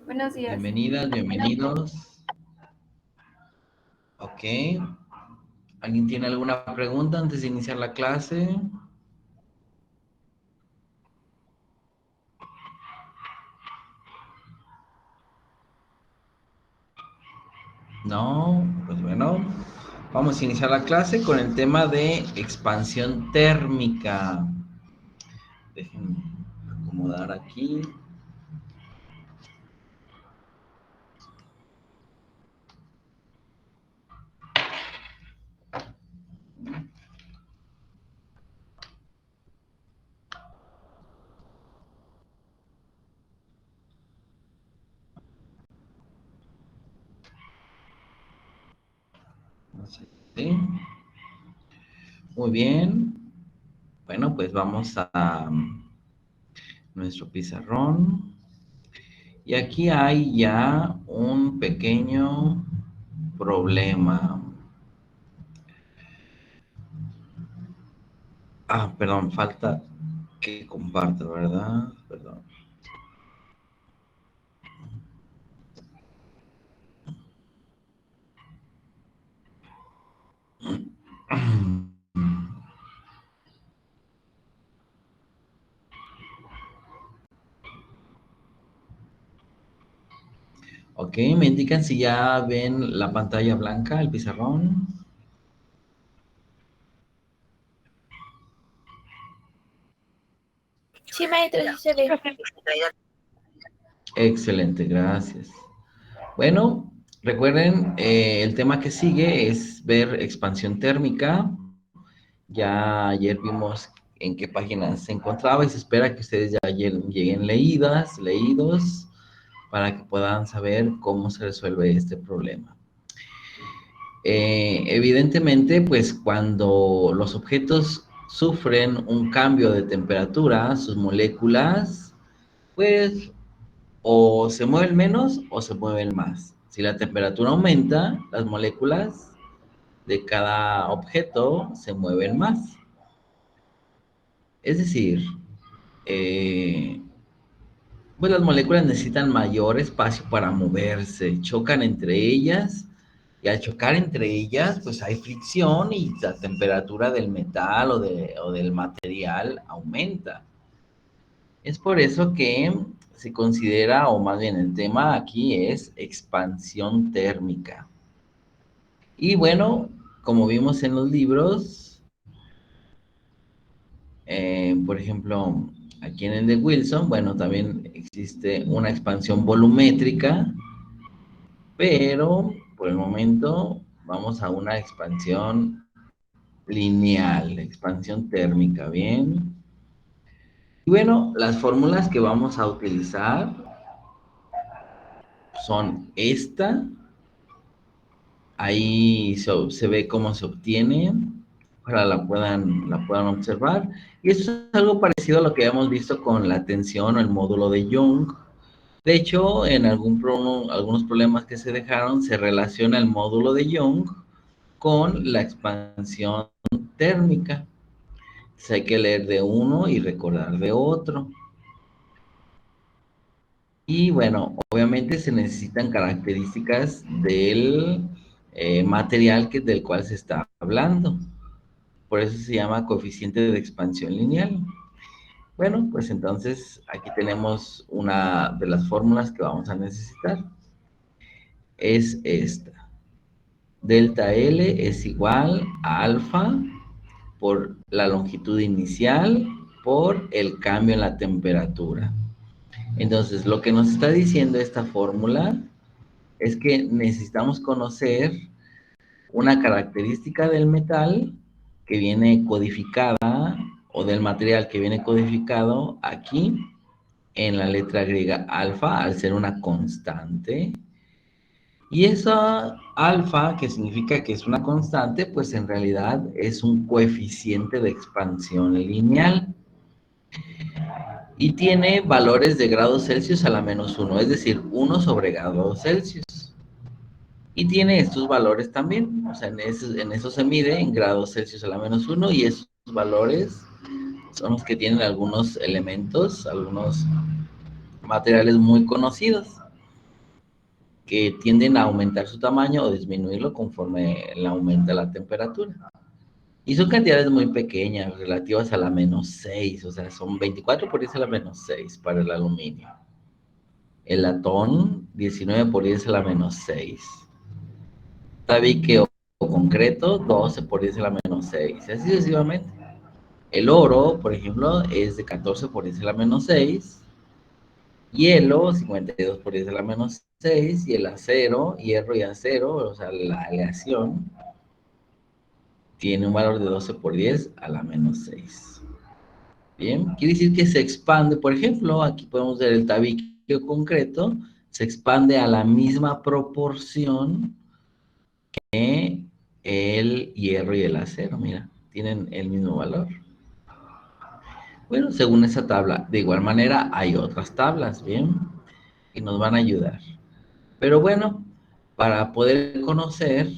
Buenos días. Bienvenidas, bienvenidos. Ok. ¿Alguien tiene alguna pregunta antes de iniciar la clase? No, pues bueno, vamos a iniciar la clase con el tema de expansión térmica. Déjenme acomodar aquí. ¿Sí? Muy bien. Bueno, pues vamos a nuestro pizarrón. Y aquí hay ya un pequeño problema. Ah, perdón, falta que comparta, ¿verdad? Perdón. Ok, me indican si ya ven la pantalla blanca, el pizarrón. Sí, maestro, sí se ve. Excelente, gracias. Bueno, recuerden, el tema que sigue es ver expansión térmica. Ya ayer vimos en qué página se encontraba y se espera que ustedes ya lleguen leídos, para que puedan saber cómo se resuelve este problema. Evidentemente, pues cuando los objetos sufren un cambio de temperatura, sus moléculas, pues o se mueven menos o se mueven más. Si la temperatura aumenta, las moléculas de cada objeto se mueven más. Es decir, eh, pues las moléculas necesitan mayor espacio para moverse, chocan entre ellas y al chocar entre ellas, pues hay fricción y la temperatura del metal o del material aumenta. Es por eso que se considera, o más bien el tema aquí es expansión térmica. Y bueno, como vimos en los libros, por ejemplo, aquí en el de Wilson, bueno, también existe una expansión volumétrica, pero por el momento vamos a una expansión lineal, expansión térmica, ¿bien? Y bueno, las fórmulas que vamos a utilizar son esta. Ahí se ve cómo se obtiene, para la puedan observar. Y esto es algo parecido a lo que hemos visto con la tensión o el módulo de Young. De hecho, en algunos problemas que se dejaron, se relaciona el módulo de Young con la expansión térmica. Entonces hay que leer de uno y recordar de otro. Y bueno, obviamente se necesitan características del material del cual se está hablando. Por eso se llama coeficiente de expansión lineal. Bueno, pues entonces aquí tenemos una de las fórmulas que vamos a necesitar. Es esta. Delta L es igual a alfa por la longitud inicial por el cambio en la temperatura. Entonces, lo que nos está diciendo esta fórmula es que necesitamos conocer una característica del metal que viene codificada, o del material que viene codificado aquí en la letra griega alfa, al ser una constante. Y esa alfa, que significa que es una constante, pues en realidad es un coeficiente de expansión lineal. Y tiene valores de grados Celsius a la -1, es decir, 1 sobre grados Celsius. Y tiene estos valores también, o sea, en eso se mide en grados Celsius a la -1, y esos valores son los que tienen algunos elementos, algunos materiales muy conocidos que tienden a aumentar su tamaño o disminuirlo conforme aumenta la temperatura. Y son cantidades muy pequeñas, relativas a la -6, o sea, son 24 por 10 a la -6 para el aluminio. El latón, 19 por 10 a la -6. Tabique o concreto, 12 por 10 a la -6, y así sucesivamente. El oro, por ejemplo, es de 14 por 10 a la -6. Hielo, 52 por 10 a la -6. Y el acero, hierro y acero, o sea, la aleación, tiene un valor de 12 por 10 a la -6. Bien, quiere decir que se expande, por ejemplo, aquí podemos ver el tabique concreto, se expande a la misma proporción que el hierro y el acero, mira, tienen el mismo valor. Bueno, según esa tabla, de igual manera hay otras tablas, bien, que nos van a ayudar. Pero bueno, para poder conocer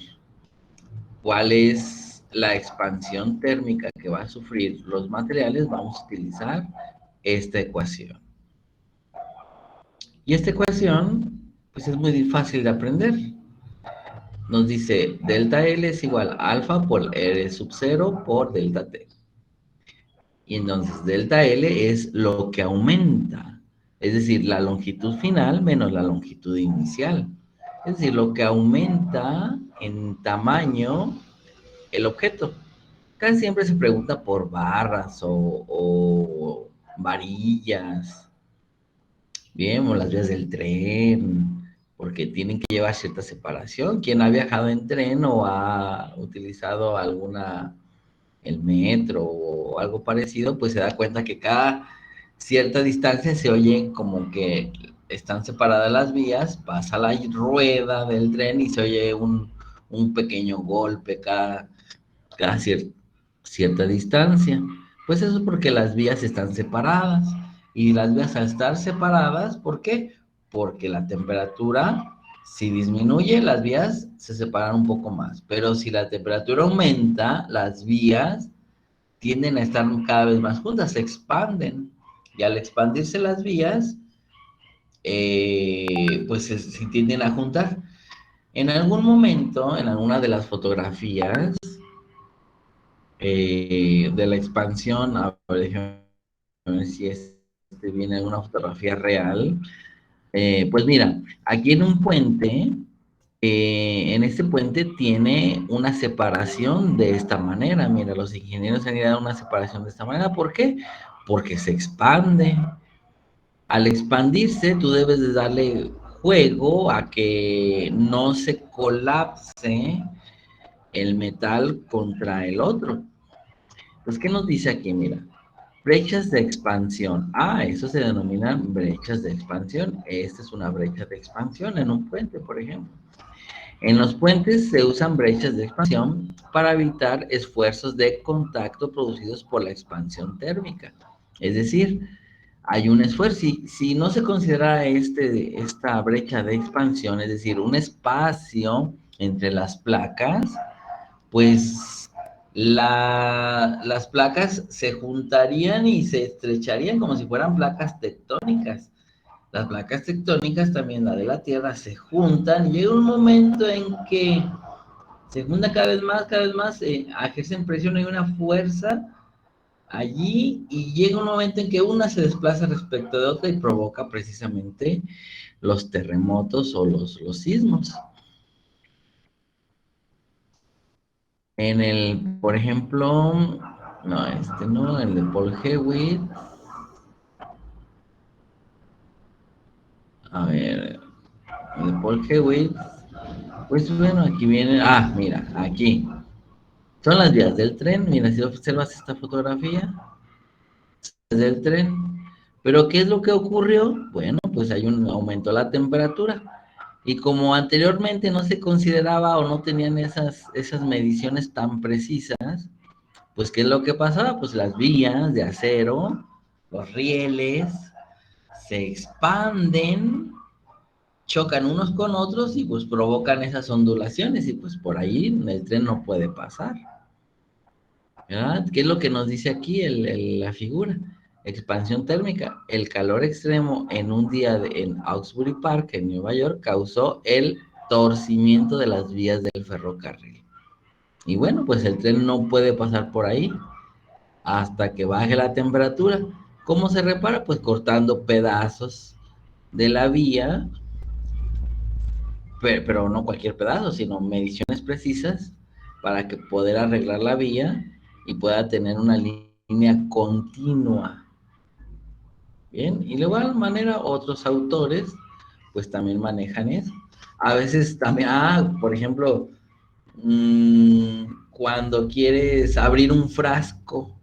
cuál es la expansión térmica que va a sufrir los materiales, vamos a utilizar esta ecuación. Y esta ecuación, pues es muy fácil de aprender. Nos dice delta L es igual a alfa por R sub 0 por delta T. Y entonces delta L es lo que aumenta, es decir, la longitud final menos la longitud inicial. Es decir, lo que aumenta en tamaño el objeto. Casi siempre se pregunta por barras o varillas, bien, o las vías del tren, porque tienen que llevar cierta separación. Quien ha viajado en tren o ha utilizado el metro o algo parecido, pues se da cuenta que cada cierta distancia se oye como que están separadas las vías, pasa la rueda del tren y se oye un pequeño golpe cada cierta distancia. Pues eso es porque las vías están separadas. Y las vías al estar separadas, ¿por qué? Porque la temperatura, si disminuye, las vías se separan un poco más. Pero si la temperatura aumenta, las vías tienden a estar cada vez más juntas, se expanden. Y al expandirse las vías, pues se tienden a juntar. En algún momento, en alguna de las fotografías, de la expansión, a ver si viene alguna fotografía real. Pues mira, aquí en un puente, en este puente tiene una separación de esta manera. Mira, los ingenieros han dado una separación de esta manera. ¿Por qué? Porque se expande. Al expandirse, tú debes de darle juego a que no se colapse el metal contra el otro. Pues, ¿qué nos dice aquí? Mira, brechas de expansión. Ah, eso se denominan brechas de expansión. Esta es una brecha de expansión en un puente, por ejemplo. En los puentes se usan brechas de expansión para evitar esfuerzos de contacto producidos por la expansión térmica. Es decir, hay un esfuerzo. Si no se considera esta brecha de expansión, es decir, un espacio entre las placas, pues las placas se juntarían y se estrecharían como si fueran placas tectónicas. Las placas tectónicas, también la de la Tierra, se juntan y llega un momento en que se juntan cada vez más, ejercen presión y una fuerza allí y llega un momento en que una se desplaza respecto de otra y provoca precisamente los terremotos o los sismos. Por ejemplo, no, no, el de Paul Hewitt. A ver, el de Paul Hewitt. Pues bueno, aquí viene. Ah, mira, aquí. Son las vías del tren. Mira, si observas esta fotografía, del tren. Pero ¿qué es lo que ocurrió? Bueno, pues aumentó la temperatura. Y como anteriormente no se consideraba o no tenían esas mediciones tan precisas, pues ¿qué es lo que pasaba? Pues las vías de acero, los rieles, se expanden, chocan unos con otros y pues provocan esas ondulaciones y pues por ahí el tren no puede pasar. ¿Verdad? ¿Qué es lo que nos dice aquí la figura? Expansión térmica. El calor extremo en un día en Augsbury Park, en Nueva York, causó el torcimiento de las vías del ferrocarril. Y bueno, pues el tren no puede pasar por ahí hasta que baje la temperatura. ¿Cómo se repara? Pues cortando pedazos de la vía, pero no cualquier pedazo, sino mediciones precisas para que poder arreglar la vía y pueda tener una línea continua. Bien, y de igual manera otros autores pues también manejan eso. A veces también, por ejemplo, cuando quieres abrir un frasco,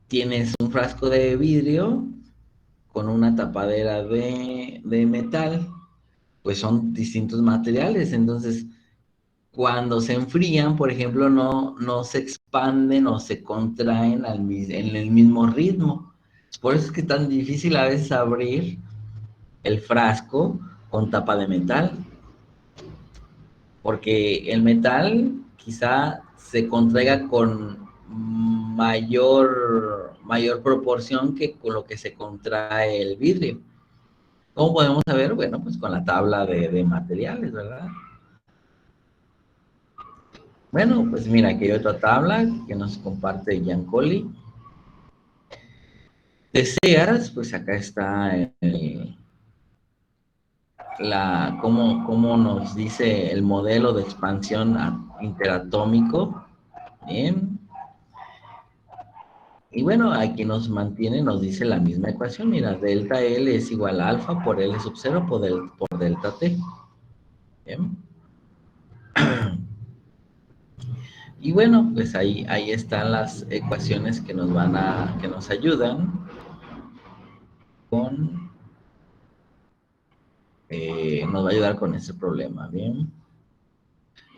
tienes un frasco de vidrio con una tapadera de metal, pues son distintos materiales, entonces cuando se enfrían, por ejemplo, no se expanden o se contraen en el mismo ritmo. Por eso es que es tan difícil a veces abrir el frasco con tapa de metal, porque el metal quizá se contraiga con mayor proporción que con lo que se contrae el vidrio. ¿Cómo podemos saber? Bueno, pues con la tabla de materiales, ¿verdad? Bueno, pues mira, aquí hay otra tabla que nos comparte Giancoli. ¿Deseas? Pues acá está cómo nos dice el modelo de expansión interatómico. Bien. Y bueno, aquí nos mantiene, nos dice la misma ecuación. Mira, delta L es igual a alfa por L sub 0 por delta T. Bien. Y bueno, pues ahí están las ecuaciones que que nos ayudan con, nos va a ayudar con ese problema, ¿bien?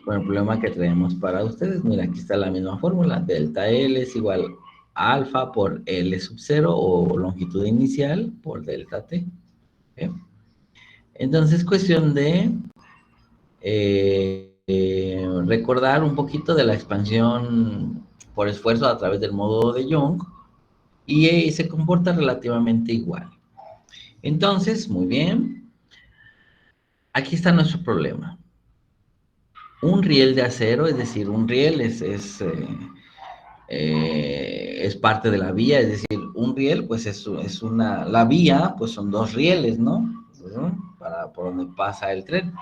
Con el problema que traemos para ustedes, mira, aquí está la misma fórmula, delta L es igual a alfa por L sub 0 o longitud inicial por delta T. ¿Bien? Entonces, cuestión de recordar un poquito de la expansión por esfuerzo a través del módulo de Young y se comporta relativamente igual. Entonces, muy bien, aquí está nuestro problema. Un riel de acero, es decir, un riel es parte de la vía, es decir, un riel, pues la vía, pues son dos rieles, ¿no? Por donde pasa el tren.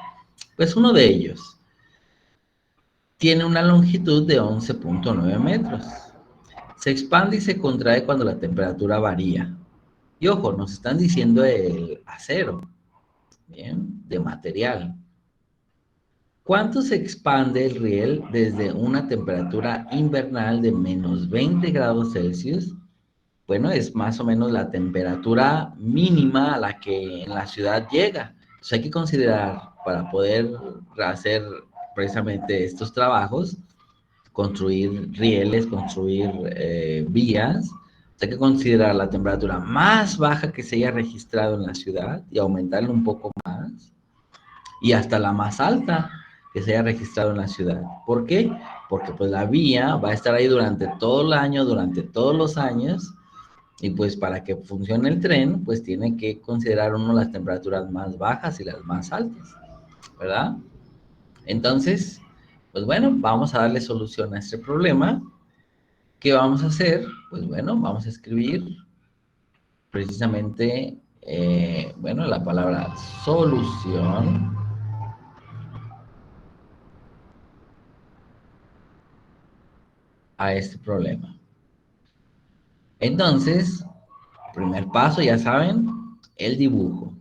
Pues uno de ellos tiene una longitud de 11.9 metros. Se expande y se contrae cuando la temperatura varía. Y ojo, nos están diciendo el acero, ¿bien? De material. ¿Cuánto se expande el riel desde una temperatura invernal de menos 20 grados Celsius? Bueno, es más o menos la temperatura mínima a la que en la ciudad llega. Entonces hay que considerar, para poder hacer precisamente estos trabajos, construir rieles, construir vías, hay que considerar la temperatura más baja que se haya registrado en la ciudad y aumentarla un poco más, y hasta la más alta que se haya registrado en la ciudad. ¿Por qué? Porque pues la vía va a estar ahí durante todo el año, durante todos los años, y pues para que funcione el tren, pues tiene que considerar uno las temperaturas más bajas y las más altas, ¿verdad? Entonces, pues bueno, vamos a darle solución a este problema. ¿Qué vamos a hacer? Pues bueno, vamos a escribir precisamente, bueno, la palabra solución a este problema. Entonces, primer paso, ya saben, el dibujo.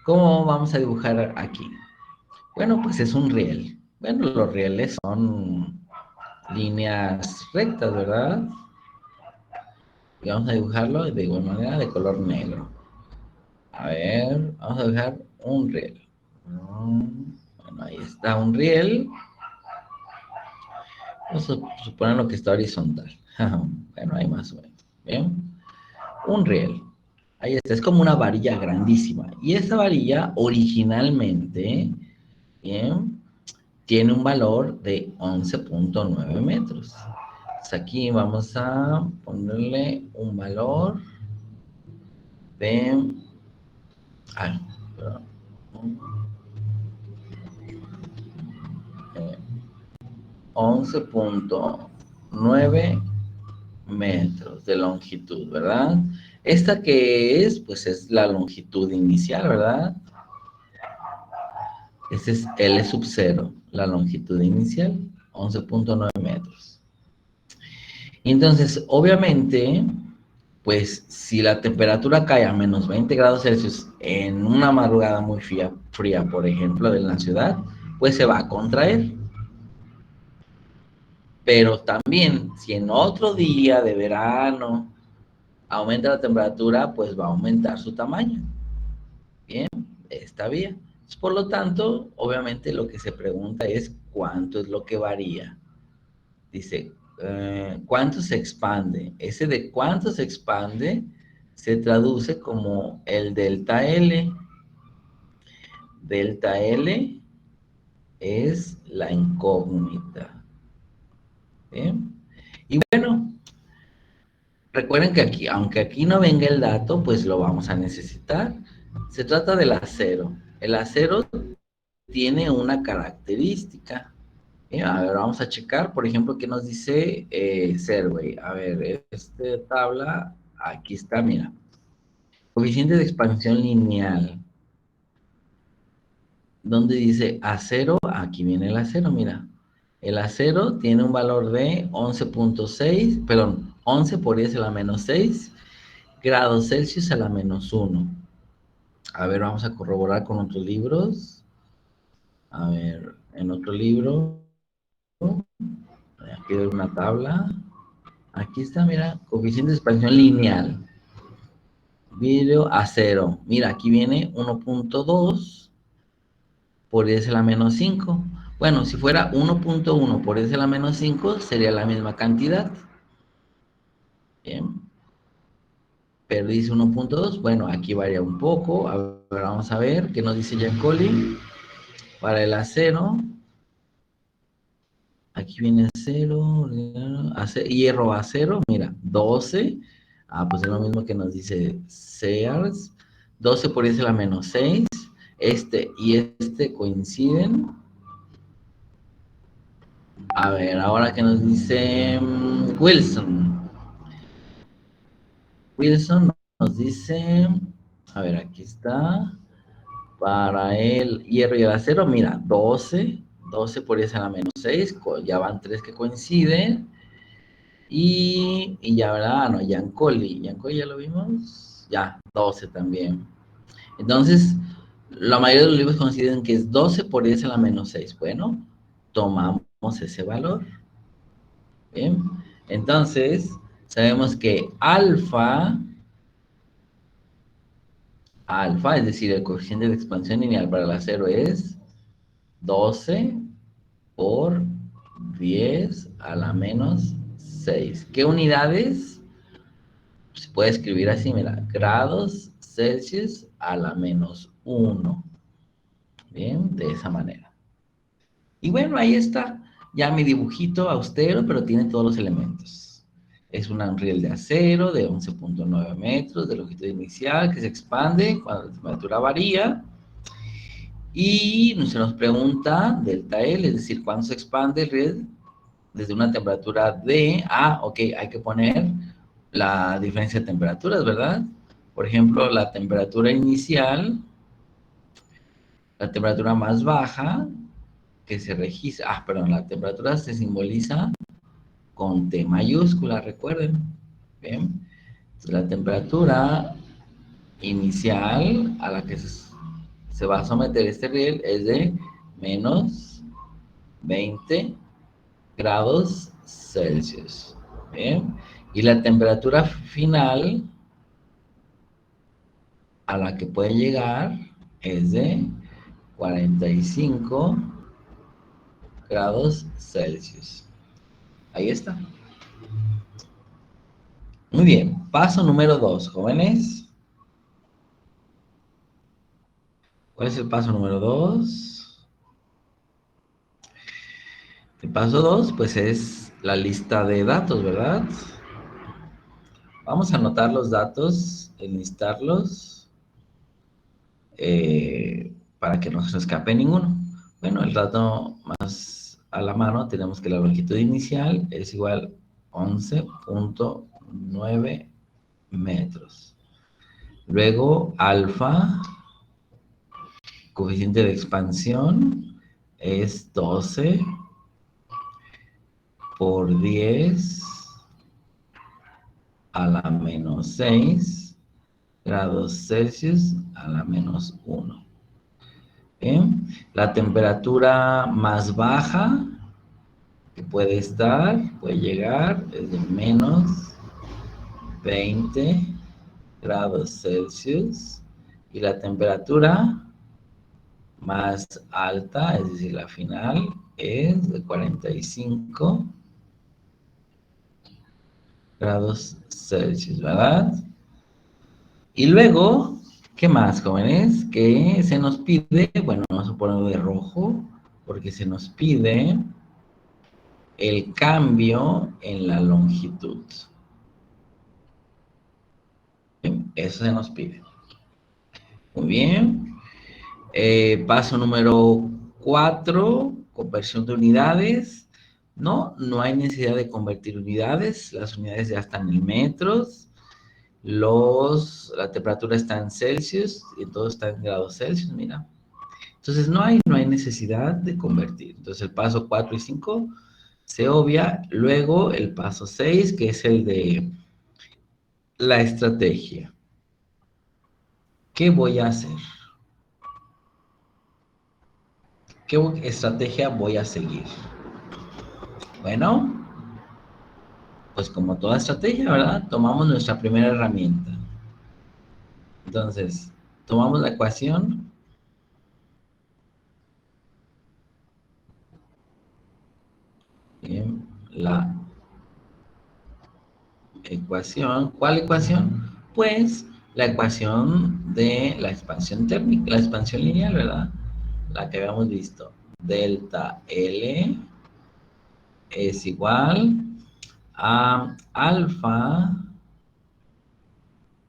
¿Cómo vamos a dibujar aquí? Bueno, pues es un riel. Bueno, los rieles son líneas rectas, ¿verdad? Y vamos a dibujarlo de igual manera de color negro. A ver, vamos a dibujar un riel. Bueno, ahí está un riel. Vamos a suponer que está horizontal. Bueno, ahí más o menos. ¿Bien? Un riel. Ahí está, es como una varilla grandísima. Y esta varilla originalmente, bien, tiene un valor de 11.9 metros. aquí vamos a ponerle un valor de... Ay, perdón, 11.9 metros de longitud, ¿verdad? Esta que es, pues es la longitud inicial, ¿verdad? Este es L sub 0, la longitud inicial, 11.9 metros. Y entonces, obviamente, pues si la temperatura cae a menos 20 grados Celsius en una madrugada muy fría, por ejemplo, de la ciudad, pues se va a contraer. Pero también, si en otro día de verano aumenta la temperatura, pues va a aumentar su tamaño. Bien, está bien. Por lo tanto, obviamente lo que se pregunta es cuánto es lo que varía. Dice, ¿cuánto se expande? Ese de cuánto se expande se traduce como el delta L. Delta L es la incógnita. ¿Bien? Y bueno, recuerden que aquí, aunque aquí no venga el dato, pues lo vamos a necesitar. Se trata del acero. El acero tiene una característica. A ver, vamos a checar, por ejemplo, qué nos dice Survey. A ver, esta tabla, aquí está, mira. Coeficiente de expansión lineal. ¿Dónde dice acero? Aquí viene el acero, mira. El acero tiene un valor de 11.6, perdón, 11 por 10 a la menos 6 grados Celsius a la menos 1. A ver, vamos a corroborar con otros libros. A ver, en otro libro, aquí hay una tabla. Aquí está, mira, coeficiente de expansión lineal. Vidrio acero. Mira, aquí viene 1.2 por 10 a la menos 5. Bueno, si fuera 1.1 por 10 a la menos 5, sería la misma cantidad. Bien. Pero dice 1.2. Bueno, aquí varía un poco. A ver, vamos a ver qué nos dice Giancoli. Para el acero, aquí viene acero, hierro acero, mira, 12. Ah, pues es lo mismo que nos dice Sears. 12 por 10 a la menos 6. Este y este coinciden. A ver, ahora que nos dice Wilson. Wilson nos dice, a ver, aquí está. Para el hierro y el acero, mira, 12. 12 por 10 a la menos 6. Ya van 3 que coinciden. Y ya, ¿verdad? Ah, no, Giancoli. Giancoli ya lo vimos. Ya, 12 también. Entonces, la mayoría de los libros consideran que es 12 por 10 a la menos 6. Bueno, tomamos ese valor. Bien. Entonces, sabemos que alfa, es decir, el coeficiente de expansión lineal para el acero es 12 por 10 a la menos 6. ¿Qué unidades? Se puede escribir así, mira, grados Celsius a la menos 1. Bien, de esa manera. Y bueno, ahí está ya mi dibujito austero, pero tiene todos los elementos. Es un riel de acero de 11.9 metros de longitud inicial que se expande cuando la temperatura varía. Y se nos pregunta delta L, es decir, cuándo se expande el riel desde una temperatura de... Ah, ok, hay que poner la diferencia de temperaturas, ¿verdad? Por ejemplo, la temperatura inicial, la temperatura más baja que se registra, perdón, la temperatura se simboliza con T mayúscula, recuerden. Bien. Entonces, la temperatura inicial a la que se va a someter este riel es de menos 20 grados Celsius. Bien. Y la temperatura final a la que puede llegar es de 45 grados Celsius. Ahí está. Muy bien. Paso número 2, jóvenes. ¿Cuál es el paso número 2? El paso 2, pues es la lista de datos, ¿verdad? Vamos a anotar los datos, enlistarlos, para que no se nos escape ninguno. Bueno, el dato más a la mano tenemos que la longitud inicial es igual a 11.9 metros. Luego, alfa, coeficiente de expansión, es 12 por 10 a la menos 6 grados Celsius a la menos 1. Bien, la temperatura más baja que puede llegar es de menos 20 grados Celsius y la temperatura más alta, es decir, la final, es de 45 grados Celsius, ¿verdad? Y luego, ¿qué más, jóvenes? Que se nos pide, bueno, vamos a ponerlo de rojo, porque se nos pide el cambio en la longitud. Bien, eso se nos pide. Muy bien. Paso número 4, conversión de unidades. No hay necesidad de convertir unidades, las unidades ya están en metros, la temperatura está en Celsius y todo está en grados Celsius, mira. Entonces no hay necesidad de convertir. Entonces el paso 4 y 5 se obvia. Luego el paso 6, que es el de la estrategia. ¿Qué voy a hacer? ¿Qué estrategia voy a seguir? Bueno, pues como toda estrategia, ¿verdad? Tomamos nuestra primera herramienta. Entonces, tomamos la ecuación. Bien, la ecuación. ¿Cuál ecuación? Pues la ecuación de la expansión térmica, la expansión lineal, ¿verdad? La que habíamos visto. Delta L es igual a alfa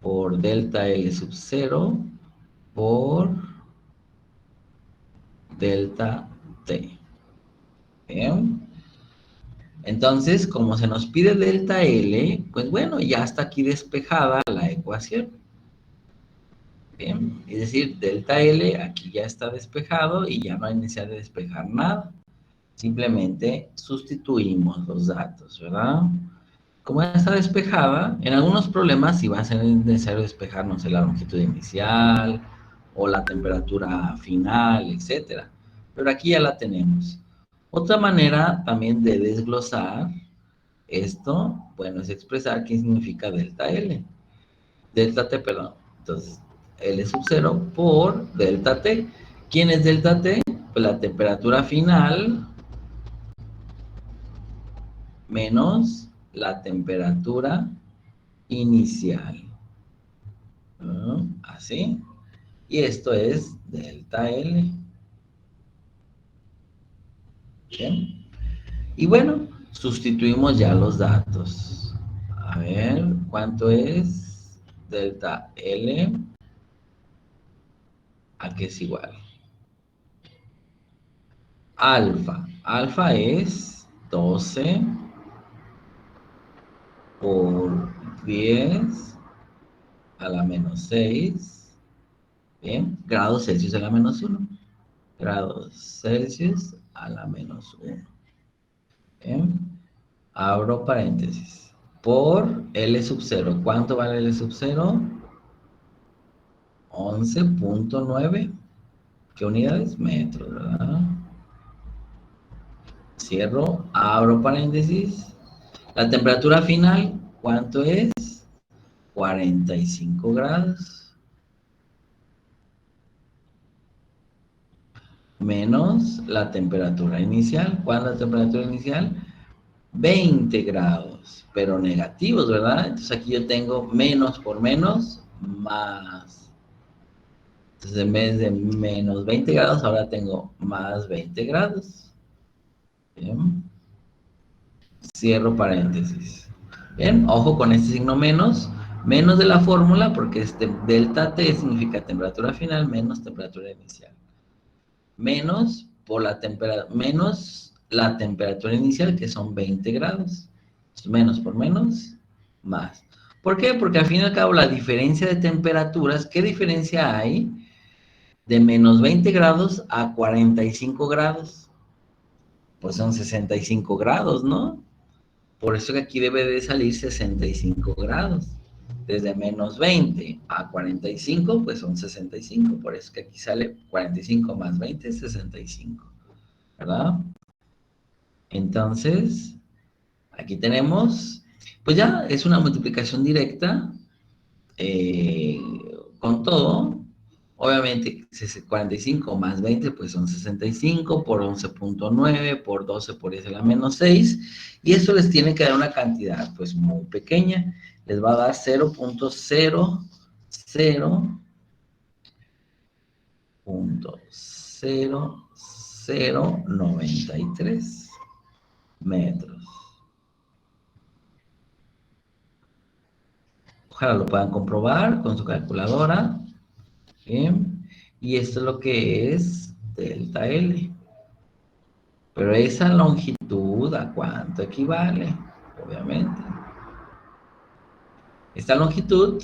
por delta L sub 0 por delta T. Bien. Entonces, como se nos pide delta L, pues bueno, ya está aquí despejada la ecuación. Bien, es decir, delta L aquí ya está despejado y ya no hay necesidad de despejar nada. Simplemente sustituimos los datos, ¿verdad? Como ya está despejada, en algunos problemas sí va a ser necesario despejar, no sé, la longitud inicial o la temperatura final, etcétera. Pero aquí ya la tenemos. Otra manera también de desglosar esto, bueno, es expresar qué significa delta L. Delta T, perdón. Entonces, L sub 0 por delta T. ¿Quién es delta T? Pues la temperatura final menos la temperatura inicial. ¿No? Así. Y esto es delta L. ¿Bien? Y bueno, sustituimos ya los datos. A ver, ¿cuánto es delta L? ¿A qué es igual? Alfa. Alfa es 12 por 10 a la menos 6. Bien, grados Celsius a la menos 1. Grados Celsius a la menos 1. Bien, abro paréntesis. Por L sub 0. ¿Cuánto vale L sub 0? 11.9. ¿Qué unidades? Metros, ¿verdad? Cierro, abro paréntesis. La temperatura final, ¿cuánto es? 45 grados. Menos la temperatura inicial. ¿Cuál es la temperatura inicial? 20 grados, pero negativos, ¿verdad? Entonces aquí yo tengo menos por menos, más. Entonces en vez de menos 20 grados, ahora tengo más 20 grados. Bien. Cierro paréntesis. Bien, ojo con este signo menos, menos de la fórmula, porque este delta T significa temperatura final menos temperatura inicial. Menos por la temperatura, menos la temperatura inicial, que son 20 grados. Menos por menos, más. ¿Por qué? Porque al fin y al cabo la diferencia de temperaturas, ¿qué diferencia hay de menos 20 grados a 45 grados? Pues son 65 grados, ¿no? Por eso que aquí debe de salir 65 grados. Desde menos 20 a 45, pues son 65. Por eso que aquí sale 45 más 20, 65. ¿Verdad? Entonces, aquí tenemos, pues ya es una multiplicación directa eh, con todo. Obviamente, 45 más 20, pues son 65 por 11.9, por 12 por 10 a la menos 6. Y eso les tiene que dar una cantidad, pues, muy pequeña. Les va a dar 0.0093 metros. Ojalá lo puedan comprobar con su calculadora. Bien. Y esto es lo que es delta L. Pero esa longitud, ¿a cuánto equivale? Obviamente. Esta longitud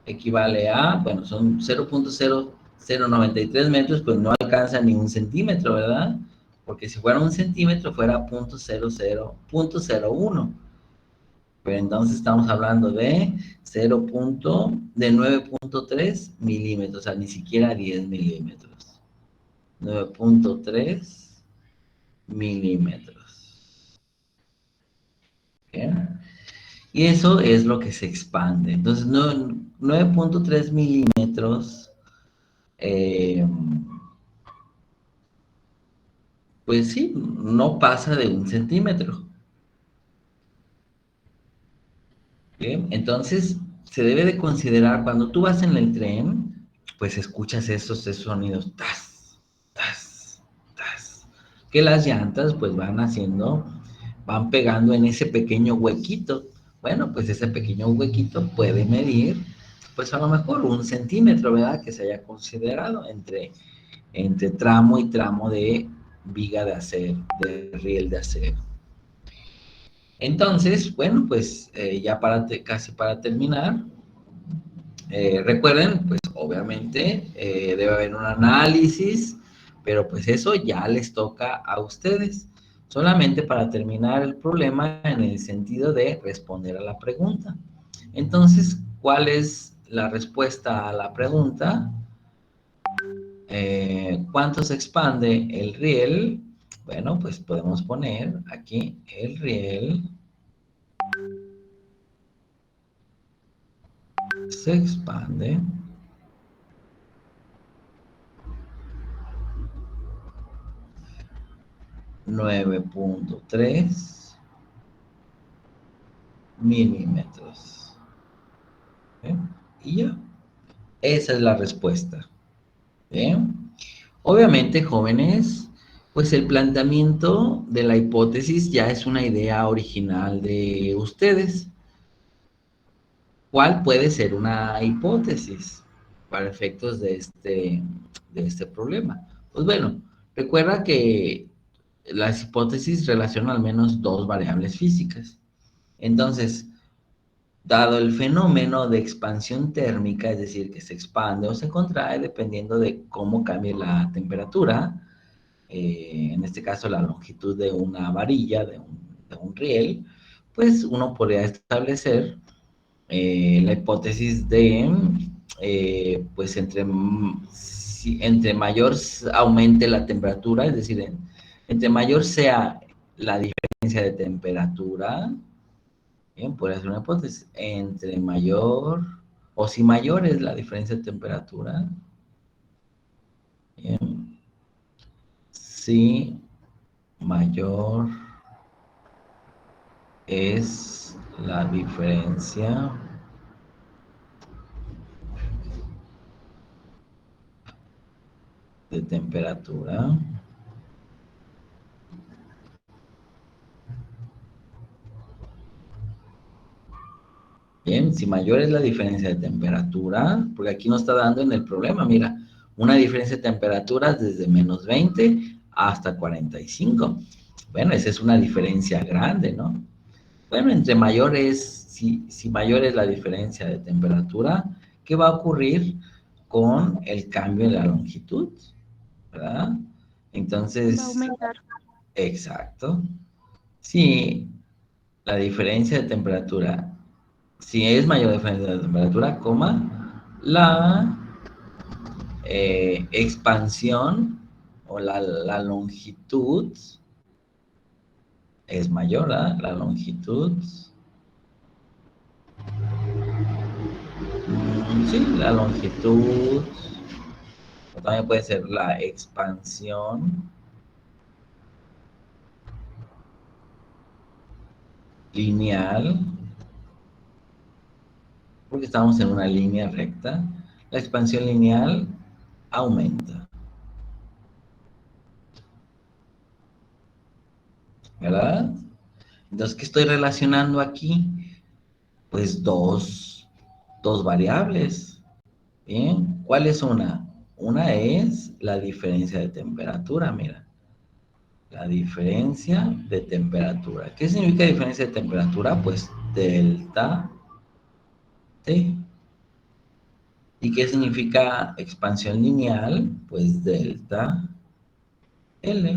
equivale a, bueno, son 0.0093 metros, pues no alcanza ni un centímetro, ¿verdad? Porque si fuera un centímetro fuera 0.00.01. Pero entonces estamos hablando de 9.3 milímetros, o sea, ni siquiera 10 milímetros. 9.3 milímetros. ¿Bien? Y eso es lo que se expande. Entonces, 9.3 milímetros, eh, pues sí, no pasa de un centímetro. ¿Bien? Entonces, se debe de considerar cuando tú vas en el tren, pues escuchas esos sonidos, tas, tas, tas, que las llantas pues van haciendo, van pegando en ese pequeño huequito. Bueno, pues ese pequeño huequito puede medir, pues a lo mejor un centímetro, ¿verdad? Que se haya considerado entre tramo y tramo de viga de acero, de riel de acero. Entonces, bueno, pues ya casi para terminar, recuerden, pues obviamente debe haber un análisis, pero pues eso ya les toca a ustedes. Solamente para terminar el problema en el sentido de responder a la pregunta. Entonces, ¿cuál es la respuesta a la pregunta? ¿Cuánto se expande el riel? Bueno, pues podemos poner aquí el riel se expande 9.3 milímetros. ¿Bien? Y ya, esa es la respuesta. ¿Bien? Obviamente, jóvenes, pues el planteamiento de la hipótesis ya es una idea original de ustedes. ¿Cuál puede ser una hipótesis para efectos de este problema? Pues bueno, recuerda que las hipótesis relacionan al menos dos variables físicas. Entonces, dado el fenómeno de expansión térmica, es decir, que se expande o se contrae dependiendo de cómo cambie la temperatura, en este caso la longitud de una varilla, de un riel, pues uno podría establecer la hipótesis de, pues entre mayor aumente la temperatura, es decir, entre mayor sea la diferencia de temperatura, bien, podría ser una hipótesis, entre mayor, o si mayor es la diferencia de temperatura, bien, si mayor es la diferencia de temperatura, Bien, si mayor es la diferencia de temperatura, porque aquí nos está dando en el problema, mira, una diferencia de temperaturas desde menos 20 hasta 45. Bueno, esa es una diferencia grande, ¿no? Bueno, entre mayores, si mayor es la diferencia de temperatura, ¿qué va a ocurrir con el cambio en la longitud? ¿Verdad? Va a Entonces, aumentar. exacto. Si la diferencia de temperatura, si es mayor la diferencia de temperatura, coma, la expansión o la longitud es mayor, ¿verdad? La longitud, sí, la longitud, o también puede ser la expansión lineal, porque estamos en una línea recta, la expansión lineal aumenta, ¿verdad? Entonces, ¿qué estoy relacionando aquí? Pues dos variables. Bien, ¿cuál es una? Una es la diferencia de temperatura, mira. La diferencia de temperatura. ¿Qué significa diferencia de temperatura? Pues delta T. ¿Y qué significa expansión lineal? Pues delta L.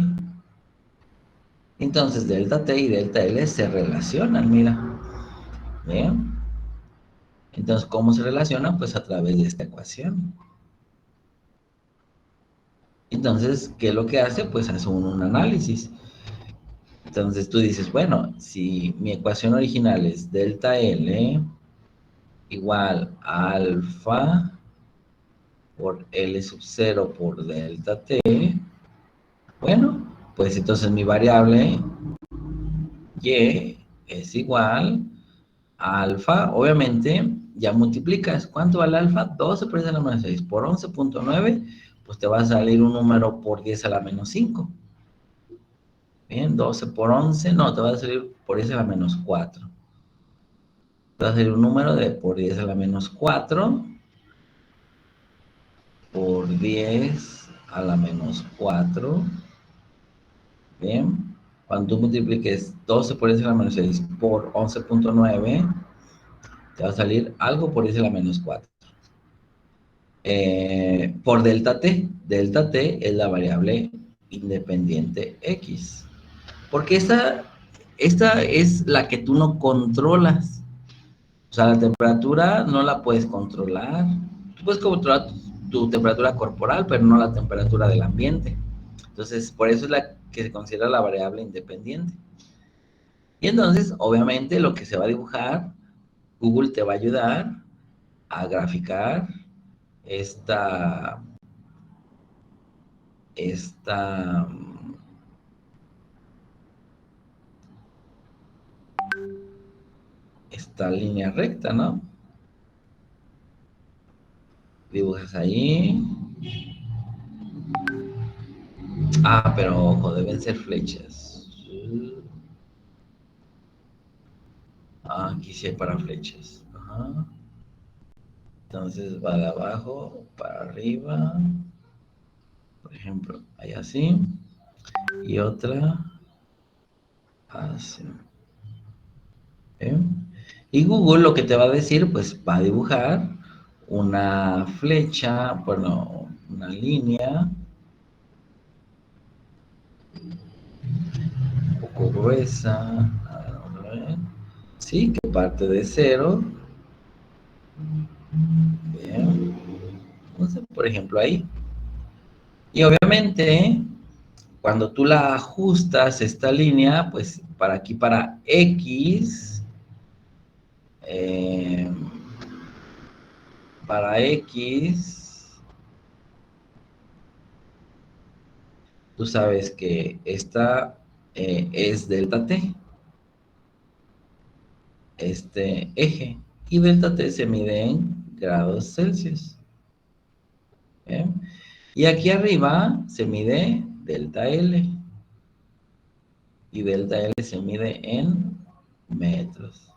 Entonces, delta T y delta L se relacionan, mira. ¿Bien? Entonces, ¿cómo se relacionan? Pues a través de esta ecuación. Entonces, ¿qué es lo que hace? Pues hace un análisis. Entonces tú dices, bueno, si mi ecuación original es delta L igual a alfa por L sub 0 por delta T, bueno, pues entonces mi variable Y es igual a alfa, obviamente ya multiplicas. ¿Cuánto vale alfa? 12 por 10 a la menos 6 por 11.9, pues te va a salir un número por 10 a la menos 5. Bien, 12 por 11, no, te va a salir por 10 a la menos 4. Te va a salir un número de por 10 a la menos 4 por 10 a la menos 4. Bien, cuando tú multipliques 12 por 10 a la menos 6 por 11.9, te va a salir algo por 10 a la menos 4. Por delta t. Delta t es la variable independiente x. Porque esta es la que tú no controlas. O sea, la temperatura no la puedes controlar. Tú puedes controlar tu temperatura corporal, pero no la temperatura del ambiente. Entonces, por eso es la que se considera la variable independiente. Y entonces, obviamente, lo que se va a dibujar, Google te va a ayudar a graficar esta, esta, esta línea recta, ¿no? Dibujas ahí. Ah, pero ojo, deben ser flechas. Ah, aquí sí hay para flechas. Ajá. Entonces va de abajo para arriba. Por ejemplo, hay así. Y otra así. ¿Ven? Y Google lo que te va a decir, pues va a dibujar una flecha, bueno, una línea un poco gruesa. A ver, vamos a ver. Sí, que parte de cero. Bien. Entonces, por ejemplo, ahí. Y obviamente, cuando tú la ajustas esta línea, pues para aquí, para X, eh, para X, tú sabes que esta es delta T, este eje, y delta T se mide en grados Celsius. ¿Bien? Y aquí arriba se mide delta L, y delta L se mide en metros.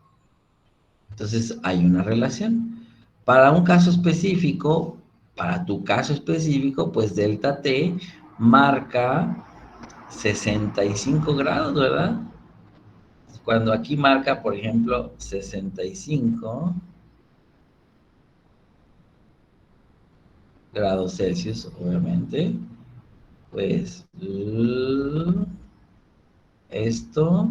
Entonces, hay una relación. Para un caso específico, para tu caso específico, pues delta T marca 65 grados, ¿verdad? Cuando aquí marca, por ejemplo, 65 grados Celsius, obviamente, pues esto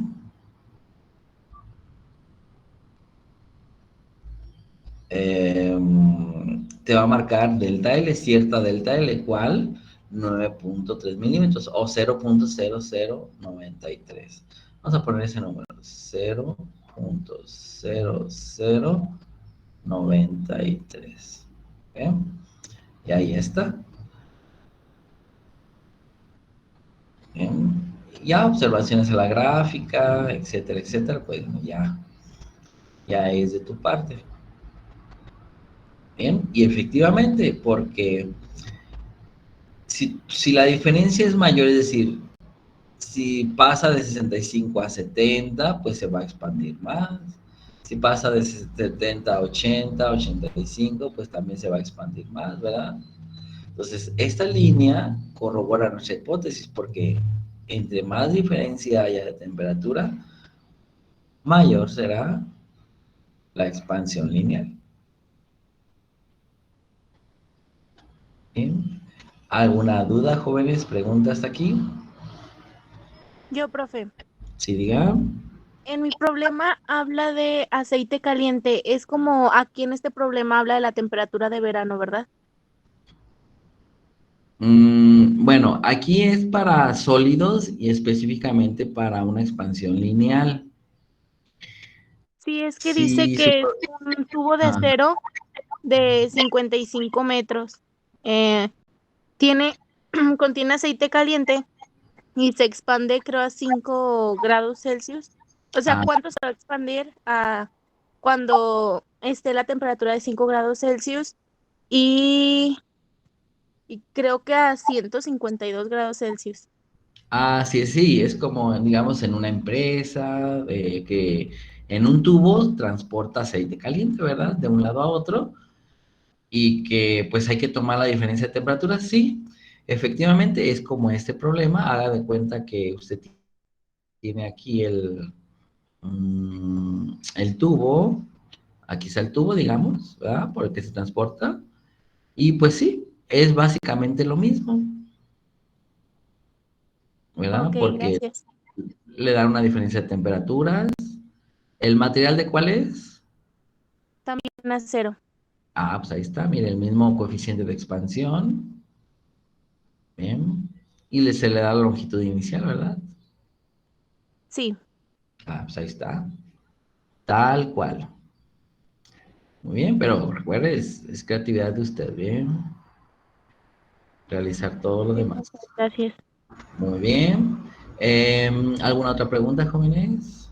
te va a marcar delta L, cierta delta L, ¿cuál? 9.3 milímetros o 0.0093. Vamos a poner ese número, 0.0093. ¿Bien? Y ahí está. Bien. Ya observaciones a la gráfica, etcétera, etcétera, pues ya es de tu parte. Bien, y efectivamente, porque si la diferencia es mayor, es decir, si pasa de 65 a 70, pues se va a expandir más. Si pasa de 70 a 80, 85, pues también se va a expandir más, ¿verdad? Entonces, esta línea corrobora nuestra hipótesis porque entre más diferencia haya de temperatura, mayor será la expansión lineal. ¿Bien? ¿Alguna duda, jóvenes? ¿Pregunta hasta aquí? Yo, profe, Sí, diga. en mi problema habla de aceite caliente. Es como aquí en este problema habla de la temperatura de verano, ¿verdad? Bueno, aquí es para sólidos y específicamente para una expansión lineal. Sí, es que dice Sí, que es un tubo de ah, acero de 55 metros. Eh, tiene, contiene aceite caliente y se expande, creo, a 5 grados Celsius. O sea, ah, ¿cuánto se va a expandir cuando esté la temperatura de 5 grados Celsius? Y, y creo que a 152 grados Celsius. sí, sí, es como, digamos, en una empresa que en un tubo transporta aceite caliente, ¿verdad? De un lado a otro y que pues hay que tomar la diferencia de temperatura. Sí, efectivamente es como este problema. Haga de cuenta que usted tiene aquí el tubo, aquí está el tubo, digamos, ¿verdad? Por el que se transporta. Y pues sí, es básicamente lo mismo, ¿verdad? Ok, Porque gracias. le dan una diferencia de temperaturas. ¿El material de cuál es? También acero. Pues ahí está, mire, el mismo coeficiente de expansión. Bien. Y se le da la longitud inicial, ¿verdad? Sí. Pues ahí está. Tal cual. Muy bien, pero recuerde, es creatividad de usted, bien. Realizar todo lo Sí, demás. profe, gracias. Muy bien. ¿Alguna otra pregunta, jóvenes?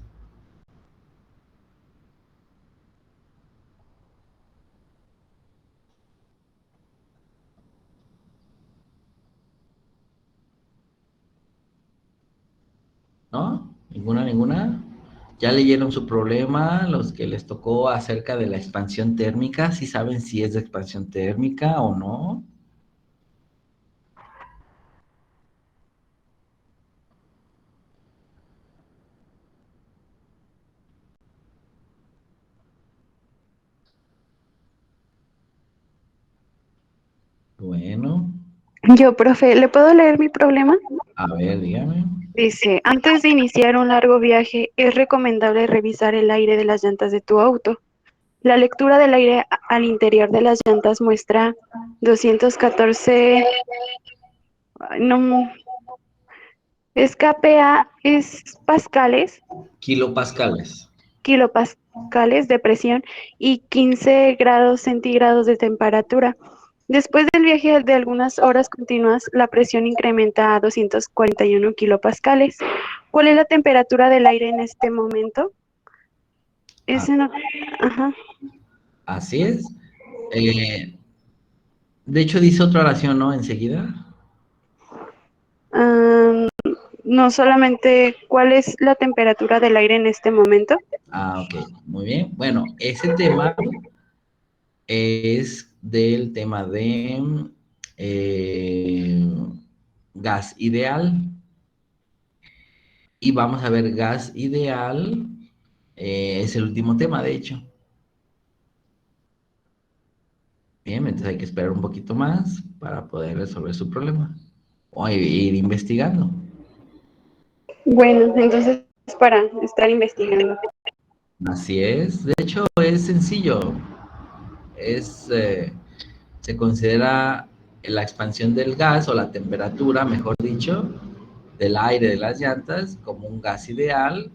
¿No? ¿Ninguna, ninguna? ¿Ya leyeron su problema? Los que les tocó acerca de la expansión térmica, ¿sí saben si es de expansión térmica o no? Bueno, Yo, profe, ¿le puedo leer mi problema? a ver, dígame. Dice, antes de iniciar un largo viaje, es recomendable revisar el aire de las llantas de tu auto. La lectura del aire al interior de las llantas muestra 214, ay, no, escape a es pascales, Kilopascales. kilopascales de presión y 15 grados centígrados de temperatura. Después del viaje de algunas horas continuas, la presión incrementa a 241 kilopascales. ¿Cuál es la temperatura del aire en este momento? Ah, Ese no, ajá. así es. Eh, de hecho, dice otra oración, ¿no? Enseguida. Am, no solamente cuál es la temperatura del aire en este momento. Ah, ok, muy bien. Bueno, ese tema es del tema de eh, gas ideal. Y vamos a ver gas ideal. Es el último tema, de hecho. Bien, entonces hay que esperar un poquito más para poder resolver su problema. O ir investigando. Bueno, entonces es para estar investigando. Así es. De hecho, es sencillo. Es, se considera la expansión del gas o la temperatura, mejor dicho, del aire de las llantas como un gas ideal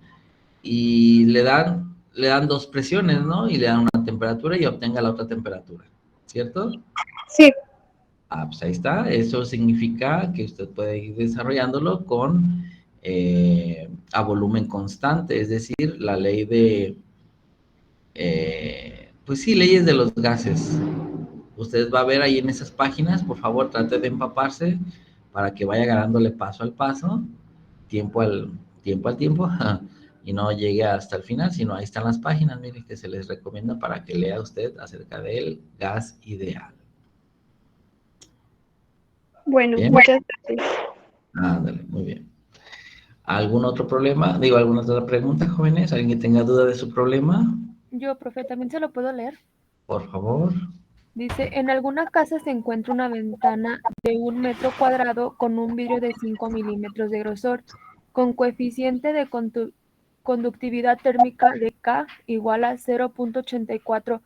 y le dan dos presiones, ¿no? Y le dan una temperatura y obtenga la otra temperatura, ¿cierto? Sí, Ah, pues ahí está. Eso significa que usted puede ir desarrollándolo con a volumen constante, es decir, la ley de, pues sí, leyes de los gases. Usted va a ver ahí en esas páginas, por favor, trate de empaparse para que vaya ganándole paso al paso, tiempo al tiempo, y no llegue hasta el final, sino ahí están las páginas, mire, que se les recomienda para que lea usted acerca del gas ideal. bueno, Bien, muchas gracias. ándale, muy bien. ¿Algún otro problema? Digo, ¿alguna otra pregunta, jóvenes? ¿Alguien que tenga duda de su problema? Yo, profe, ¿también se lo puedo leer? Por favor. Dice, en alguna casa se encuentra una ventana de 1 metro cuadrado con un vidrio de 5 milímetros de grosor, con coeficiente de conductividad térmica de K igual a 0,84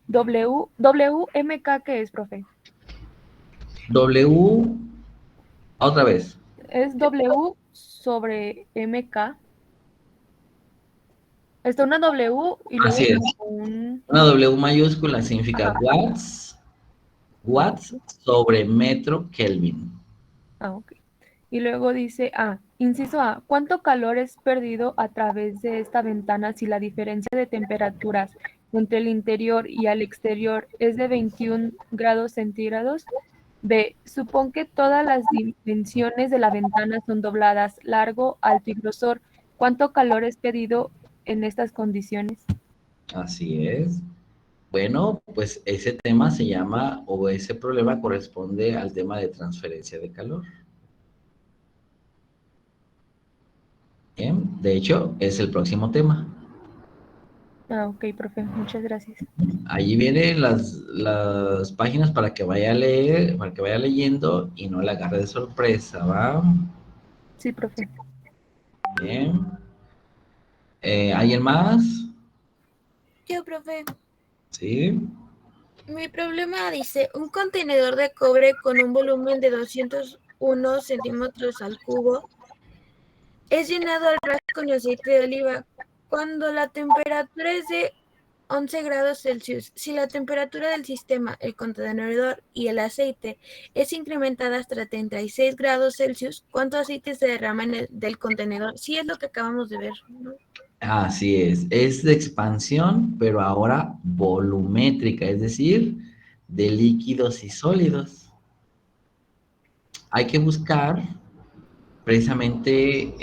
WMK, ¿qué es, profe? W, otra vez. Es W sobre MK. Está una W y luego Así es. como un... Una W mayúscula significa Ajá. watts sobre metro Kelvin. Ah, ok. Y luego dice, inciso A, ¿cuánto calor es perdido a través de esta ventana si la diferencia de temperaturas entre el interior y el exterior es de 21 grados centígrados? B, supón que todas las dimensiones de la ventana son dobladas, largo, alto y grosor. ¿Cuánto calor es perdido en estas condiciones? Así es. Bueno, pues ese tema se llama, o ese problema corresponde al tema de transferencia de calor. Bien, de hecho, es el próximo tema. Ah, ok, profe, muchas gracias. Allí vienen las páginas para que vaya a leer, para que vaya leyendo y no la agarre de sorpresa, ¿va? Sí, profe. Bien. ¿Alguien más? Yo, profe, Sí. mi problema dice, un contenedor de cobre con un volumen de 201 centímetros al cubo es llenado al ras con aceite de oliva cuando la temperatura es de 11 grados Celsius. Si la temperatura del sistema, el contenedor y el aceite es incrementada hasta 36 grados Celsius, ¿cuánto aceite se derrama del contenedor? Sí, es lo que acabamos de ver, ¿no? Así es de expansión, pero ahora volumétrica, es decir, de líquidos y sólidos. Hay que buscar precisamente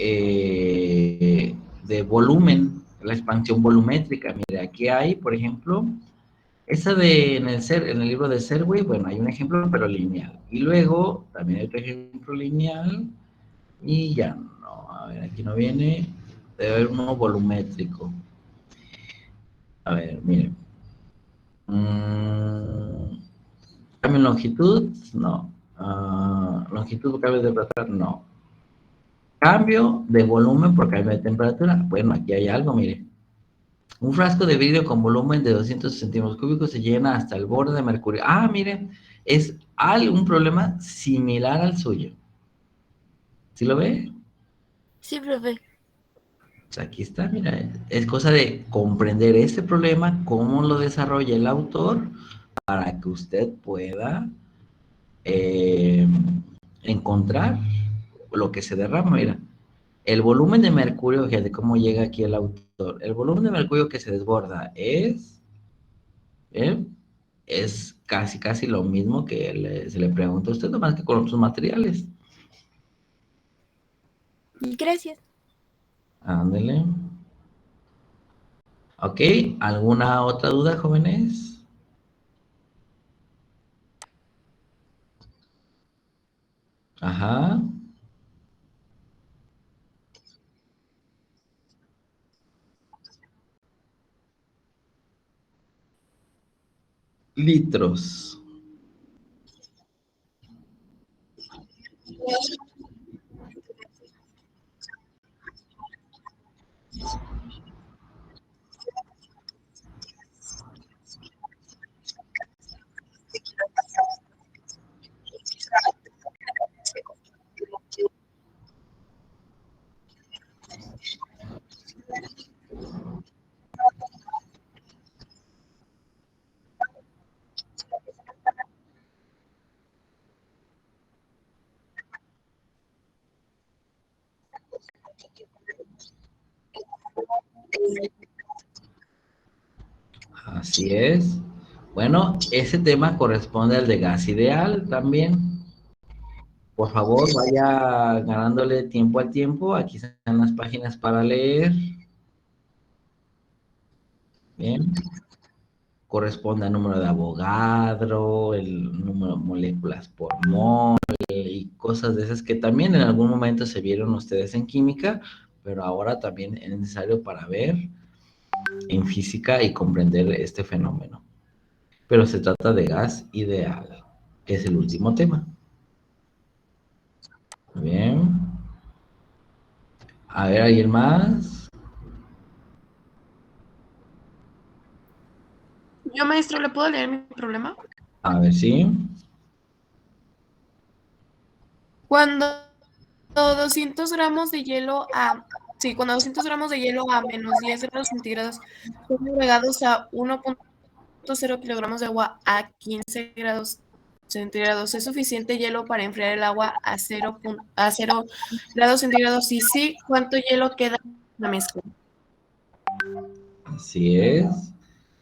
de volumen, la expansión volumétrica. Mire, aquí hay, por ejemplo, esa de en el libro de Serway, bueno, hay un ejemplo, pero lineal. Y luego también hay otro ejemplo lineal, y ya no, a ver, aquí no viene, debe haber uno volumétrico. A ver, miren. ¿Cambio en longitud? No. ¿Longitud por cambio de temperatura? No. Cambio de volumen por cambio de temperatura. Bueno, aquí hay algo, mire. Un frasco de vidrio con volumen de 200 centímetros cúbicos se llena hasta el borde de mercurio. Ah, mire, es un problema similar al suyo. ¿Sí lo ve? Sí, profe. Pues aquí está, mira, es cosa de comprender este problema, cómo lo desarrolla el autor, para que usted pueda eh, encontrar lo que se derrama. Mira, el volumen de mercurio, fíjate cómo llega aquí el autor. El volumen de mercurio que se desborda ¿eh? Es casi lo mismo que se le pregunta a usted, nomás que con otros materiales. Gracias. Ándele. Ok, ¿alguna otra duda, jóvenes? Ajá. Litros. Así es. Bueno, ese tema corresponde al de gas ideal también. Por favor, vaya ganándole tiempo al tiempo. Aquí están las páginas para leer. Bien. Corresponde al número de Avogadro, el número de moléculas por mol y cosas de esas que también en algún momento se vieron ustedes en química, pero ahora también es necesario para ver en física y comprender este fenómeno. Pero se trata de gas ideal, que es el último tema. Bien. A ver, ¿alguien más? Yo, maestro, ¿le puedo leer mi problema? A ver, sí. Cuando 200 gramos de hielo cuando 200 gramos de hielo a menos 10 grados centígrados son agregados a 1,0 kilogramos de agua a 15 grados centígrados, ¿es suficiente hielo para enfriar el agua a 0 grados centígrados? Y sí, ¿cuánto hielo queda en la mezcla? Así es.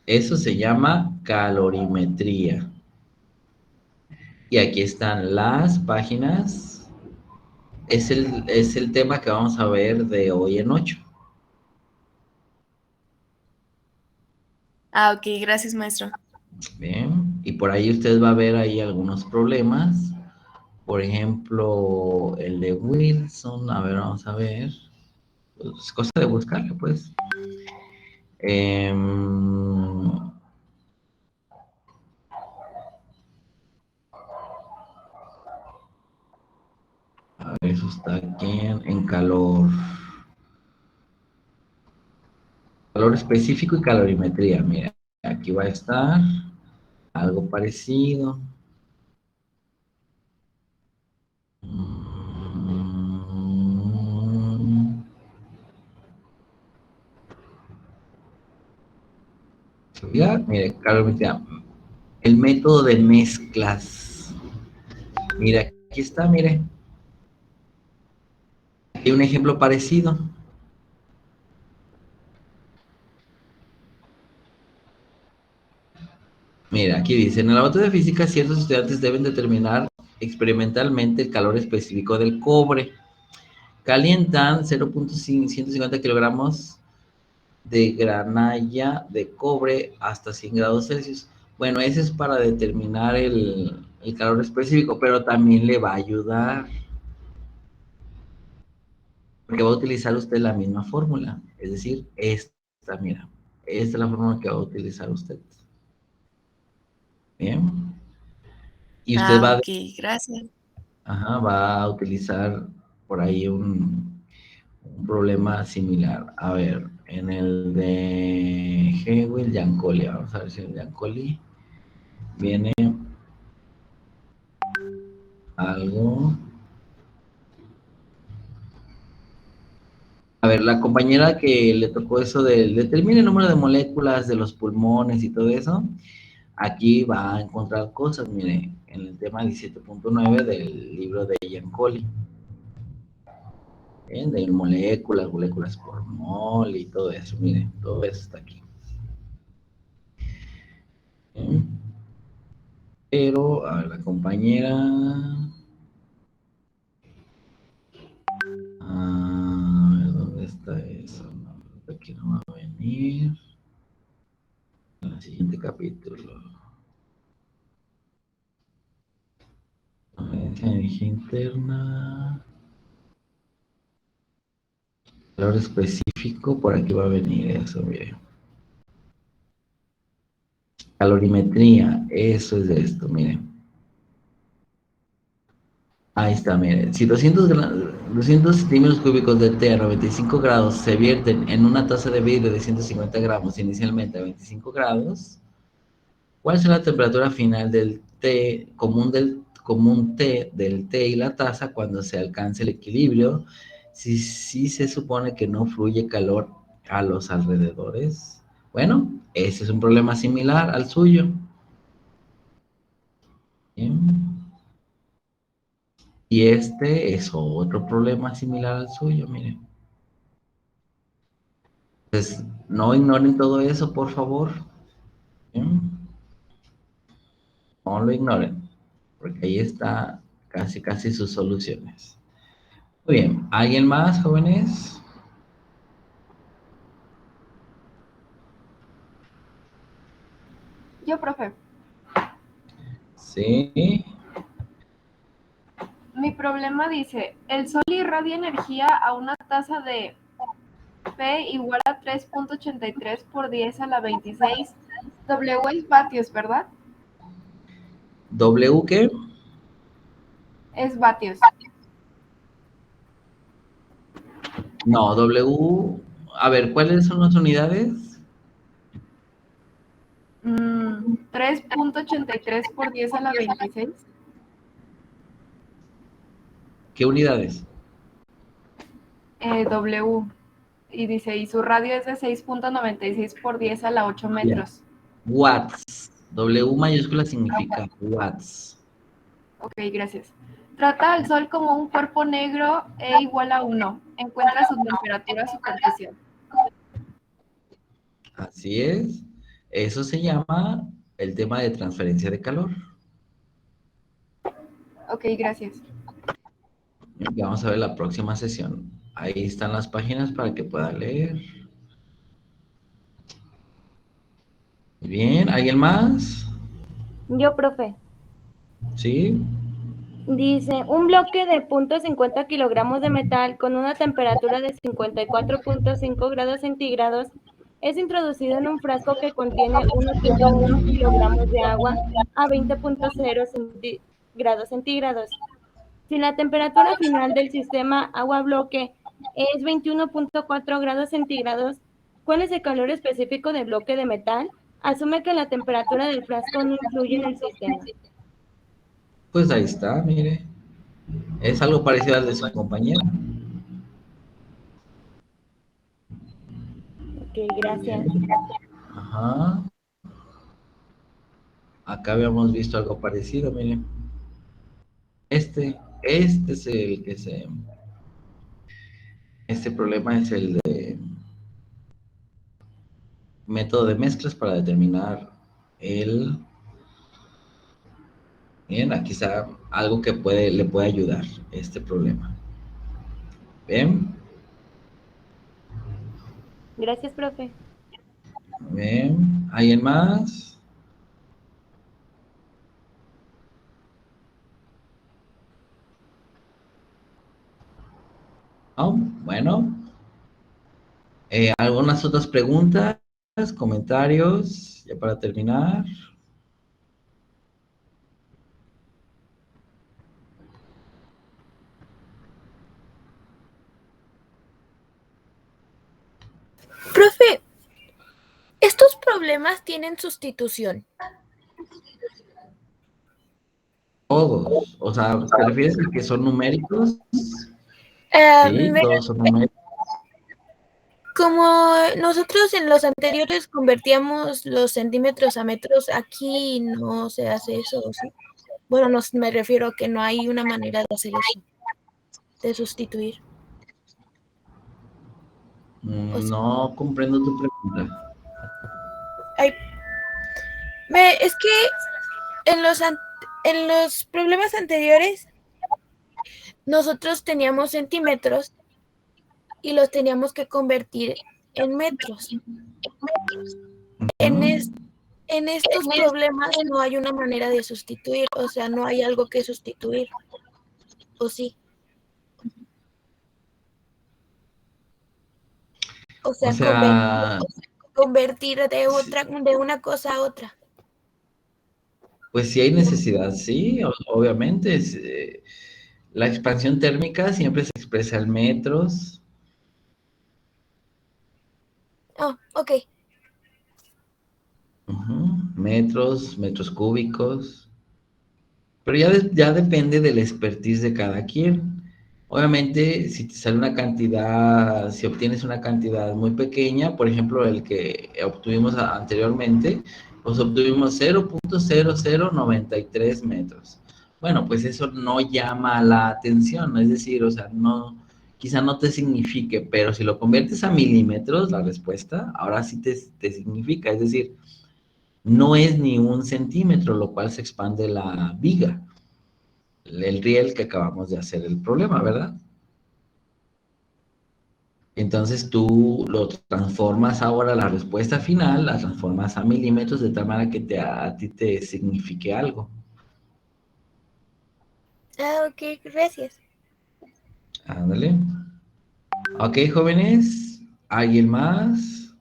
Eso se llama calorimetría. Y aquí están las páginas. Es el tema que vamos a ver de hoy en 8. Ok, gracias, maestro. Bien. Y por ahí usted va a ver ahí algunos problemas. Por ejemplo, el de Wilson. A ver, vamos a ver. Es cosa de buscarle, pues. Em, a ver, eso está aquí en calor. Calor específico y calorimetría. Mira, aquí va a estar algo parecido. Mm, ya, mire, calorimetría. El método de mezclas. Mira, aquí está, mire. Hay un ejemplo parecido. Mira, aquí dice, en el laboratorio de física ciertos estudiantes deben determinar experimentalmente el calor específico del cobre. Calientan 0.150 kilogramos de granalla de cobre hasta 100 grados Celsius. Bueno, ese es para determinar el calor específico, pero también le va a ayudar, porque va a utilizar usted la misma fórmula, es decir, mira, esta es la fórmula que va a utilizar usted. Bien. Y usted Ok, gracias. va a utilizar por ahí un problema similar. A ver, en el de Hewell Yancoli, vamos a ver si el Yancoli viene algo. A ver, la compañera que le tocó eso de determine el número de moléculas de los pulmones y todo eso, aquí va a encontrar cosas, mire, en el tema 17.9 del libro de Yancoli, de moléculas por mol y todo eso, mire, todo eso está aquí. ¿Bien? Pero, a ver, la compañera... aquí no va a venir. En el siguiente capítulo. Energía interna. Valor específico, por aquí va a venir eso, miren. Calorimetría, eso es esto, miren. Ahí está, miren. Si 200 centímetros cúbicos de té a 95 grados se vierten en una taza de vidrio de 150 gramos inicialmente a 25 grados, ¿cuál será la temperatura final del té común té del té y la taza cuando se alcance el equilibrio? Si se supone que no fluye calor a los alrededores. Bueno, ese es un problema similar al suyo. Bien. Y este es otro problema similar al suyo, miren. Pues no ignoren todo eso, por favor. Bien. No lo ignoren, porque ahí está casi sus soluciones. Muy bien, ¿alguien más, jóvenes? Yo, profe, Sí. mi problema dice, el sol irradia energía a una tasa de P igual a 3.83 por 10 a la 26. W es vatios, ¿verdad? ¿W qué? Es vatios. No, W. A ver, ¿cuáles son las unidades? 3.83 por 10 a la 26. ¿Qué unidades? W. Y dice, y su radio es de 6.96 por 10 a la 8 metros. Watts. W mayúscula significa watts. Ok, gracias. Trata al Sol como un cuerpo negro E igual a 1. Encuentra su temperatura superficial. Así es. Eso se llama el tema de transferencia de calor. Ok, gracias. Y vamos a ver la próxima sesión. Ahí están las páginas para que puedan leer. Bien, ¿alguien más? Yo, profe. ¿Sí? Dice, un bloque de 0.50 kilogramos de metal con una temperatura de 54.5 grados centígrados es introducido en un frasco que contiene 1.1 kilogramos de agua a 20.0 grados centígrados. Si la temperatura final del sistema agua-bloque es 21.4 grados centígrados, ¿cuál es el calor específico del bloque de metal? Asume que la temperatura del frasco no influye en el sistema. Pues ahí está, mire. Es algo parecido al de su compañera. Ok, gracias. Bien. Ajá. Acá habíamos visto algo parecido, miren. Este es el que se... Este problema es el de método de mezclas para determinar el... Bien, aquí está algo que le puede ayudar este problema. Bien. Gracias, profe. Bien. ¿Alguien más? No, bueno. ¿Algunas otras preguntas, comentarios, ya para terminar? Profe, ¿estos problemas tienen sustitución? Todos. O sea, ¿te refieres a que son numéricos? Sí, Me- todos son numéricos. Como nosotros en los anteriores convertíamos los centímetros a metros, aquí no se hace eso, ¿sí? Bueno, no, me refiero a que no hay una manera de hacer eso, de sustituir. O sea, No comprendo tu pregunta. hay- es que en los problemas anteriores nosotros teníamos centímetros y los teníamos que convertir en metros. En, Ujú. en estos problemas no hay una manera de sustituir, o sea, no hay algo que sustituir, ¿o sí? O O sea, sea, convertir sí, de una cosa a otra. pues si hay necesidad, sí, obviamente. La expansión térmica siempre se expresa en metros. Oh, ok. Ujú, metros, metros cúbicos. Pero ya depende del expertise de cada quien. Obviamente, si te sale una cantidad, si obtienes una cantidad muy pequeña, por ejemplo, el que obtuvimos anteriormente, pues obtuvimos 0.0093 metros. Bueno, pues eso no llama la atención, es decir, o sea, no, quizá no te signifique, pero si lo conviertes a milímetros, la respuesta, ahora sí te significa, es decir, no es ni un centímetro, lo cual se expande la viga, el riel que acabamos de hacer el problema, ¿verdad? Entonces tú lo transformas ahora, la respuesta final, la transformas a milímetros de tal manera que a ti te signifique algo. Ah, ok, gracias. Ándale. Ok, jóvenes, ¿alguien más?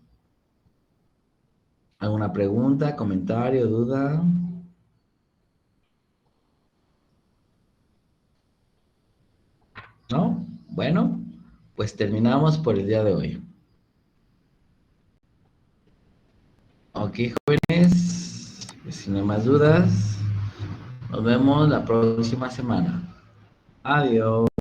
¿Alguna pregunta, comentario, duda? ¿No? Bueno, pues terminamos por el día de hoy. Ok, jóvenes, pues si no hay más dudas, nos vemos la próxima semana. Adiós.